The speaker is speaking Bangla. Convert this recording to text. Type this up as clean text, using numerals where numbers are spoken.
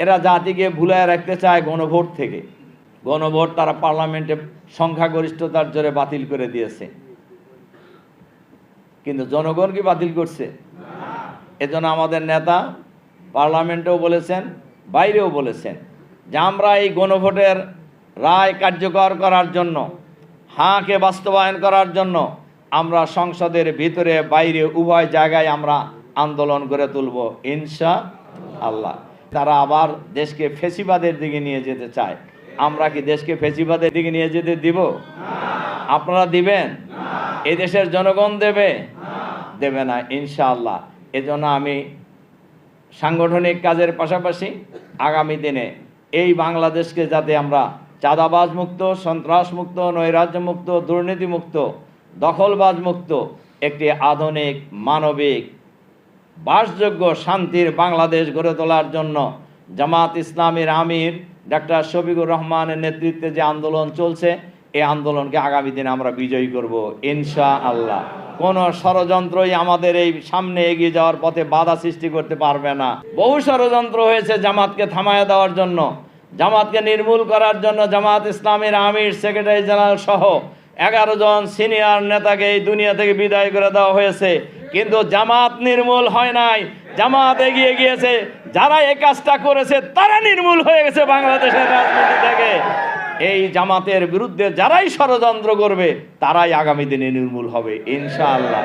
এরা জাতিকে ভুলায় রাখতে চায় গণভোট থেকে। গণভোট তারা পার্লামেন্টে সংখ্যাগরিষ্ঠতার জোরে বাতিল করে দিয়েছে, কিন্তু জনগণ কি বাতিল করছে? এজন্য আমাদের নেতা পার্লামেন্টেও বলেছেন, বাইরেও বলেছেন যে আমরা এই গণভোটের রায় কার্যকর করার জন্য, হাঁকে বাস্তবায়ন করার জন্য আমরা সংসদের ভিতরে বাইরে উভয় জায়গায় আমরা আন্দোলন করে তুলব ইনশাআল্লাহ। তারা আবার দেশকে ফ্যাসিবাদের দিকে নিয়ে যেতে চায়। আমরা কি দেশকে ফ্যাসিবাদের দিকে নিয়ে যেতে দিব? আপনারা দিবেন? এই দেশের জনগণ দেবে? দেবে না ইনশাআল্লাহ। এজন্য আমি সাংগঠনিক কাজের পাশাপাশি আগামী দিনে এই বাংলাদেশকে যাতে আমরা চাঁদাবাজ মুক্ত, সন্ত্রাস মুক্ত, নৈরাজ্য মুক্ত, দুর্নীতি মুক্ত, দখলবাজ মুক্ত একটি আধুনিক, মানবিক, বাসযোগ্য, শান্তির বাংলাদেশ গড়ে তোলার জন্য জামাত ইসলামীর আমির ডাক্তার শফিকুর রহমানের নেতৃত্বে যে আন্দোলন চলছে, এই আন্দোলনকে আগামী দিনে আমরা বিজয়ী করব ইনশাআল্লাহ। কোন ষড়যন্ত্রই আমাদের এই সামনে এগিয়ে যাওয়ার পথে বাধা সৃষ্টি করতে পারবে না। বহু ষড়যন্ত্র হয়েছে জামাতকে থামায় দেওয়ার জন্য, জামাতকে নির্মূল করার জন্য। জামাত ইসলামীর আমির, সেক্রেটারি জেনারেল সহ 11 জন সিনিয়র নেতাকে এই দুনিয়া থেকে বিদায় করে দেওয়া হয়েছে, কিন্তু জামাত নির্মূল হয় নাই, জামাত এগিয়ে গিয়েছে। যারা এই কাজটা করেছে তারা নির্মূল হয়ে গেছে বাংলাদেশের রাজনীতি থেকে। এই জামাতের বিরুদ্ধে যারাই ষড়যন্ত্র করবে তারাই আগামী দিনে নির্মূল হবে ইনশাআল্লাহ।